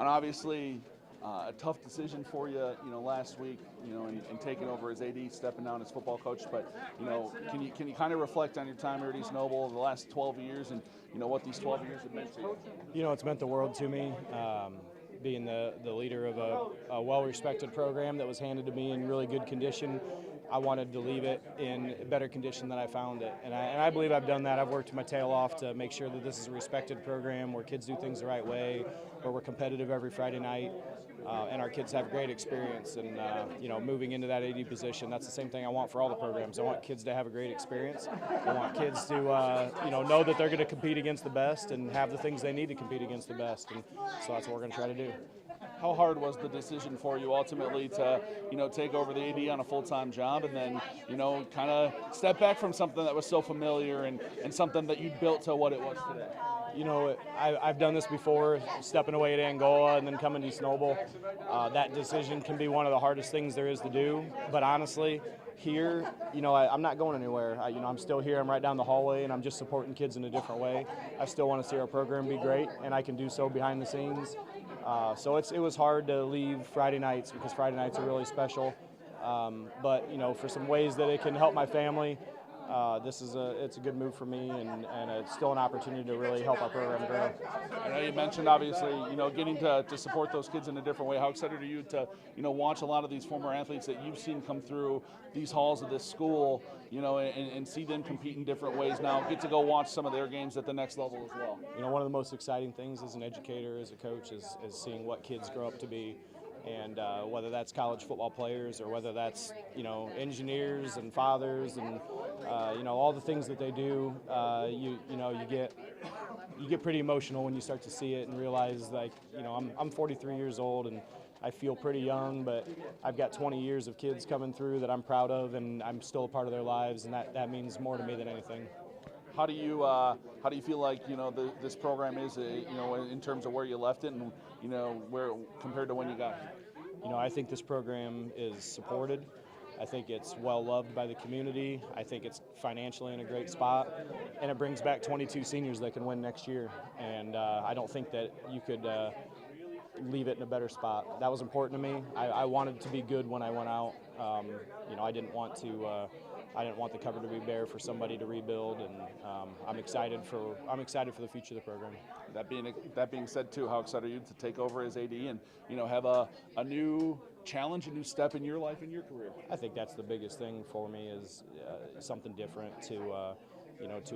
on obviously a tough decision for you, last week, and taking over as AD, stepping down as football coach. But, can you kind of reflect on your time here at East Noble the last 12 years and, what these 12 years have meant to you? It's meant the world to me. Being the leader of a well-respected program that was handed to me in really good condition, I wanted to leave it in better condition than I found it. And I believe I've done that. I've worked my tail off to make sure that this is a respected program where kids do things the right way, where we're competitive every Friday night, and our kids have great experience. And, moving into that AD position, that's the same thing I want for all the programs. I want kids to have a great experience. I want kids to, know that they're going to compete against the best and have the things they need to compete against the best. And so that's what we're going to try to do. How hard was the decision for you ultimately to, take over the AD on a full-time job and then, kind of step back from something that was so familiar and something that you built to what it was today? I've done this before, stepping away at Angola and then coming to East Noble. That decision can be one of the hardest things there is to do. But honestly, here, I'm not going anywhere. I'm still here. I'm right down the hallway, and I'm just supporting kids in a different way. I still want to see our program be great, and I can do so behind the scenes. So it was hard to leave Friday nights because Friday nights are really special. But for some ways that it can help my family, it's a good move for me, and it's still an opportunity to really help our program grow. I know you mentioned obviously getting to support those kids in a different way. How excited are you to watch a lot of these former athletes that you've seen come through these halls of this school, and see them compete in different ways now? Get to go watch some of their games at the next level as well. One of the most exciting things as an educator, as a coach, is seeing what kids grow up to be. And whether that's college football players or whether that's engineers and fathers and all the things that they do, you get pretty emotional when you start to see it and realize, like, I'm 43 years old and I feel pretty young, but I've got 20 years of kids coming through that I'm proud of, and I'm still a part of their lives, and that means more to me than anything. How do you feel like this program is in terms of where you left it and where compared to when you got here? I think this program is supported. I think it's well loved by the community. I think it's financially in a great spot, and it brings back 22 seniors that can win next year. And I don't think that you could leave it in a better spot. That was important to me. I wanted to be good when I went out. I didn't want the cover to be bare for somebody to rebuild, and I'm excited for the future of the program. That being said, too, how excited are you to take over as AD and have a new challenge, a new step in your life and your career? I think that's the biggest thing for me is something different to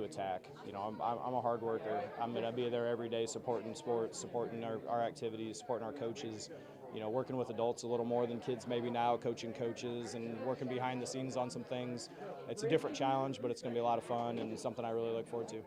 attack. I'm a hard worker. I'm going to be there every day supporting sports, supporting our activities, supporting our coaches. Working with adults a little more than kids maybe now, coaching coaches and working behind the scenes on some things. It's a different challenge, but it's going to be a lot of fun and something I really look forward to.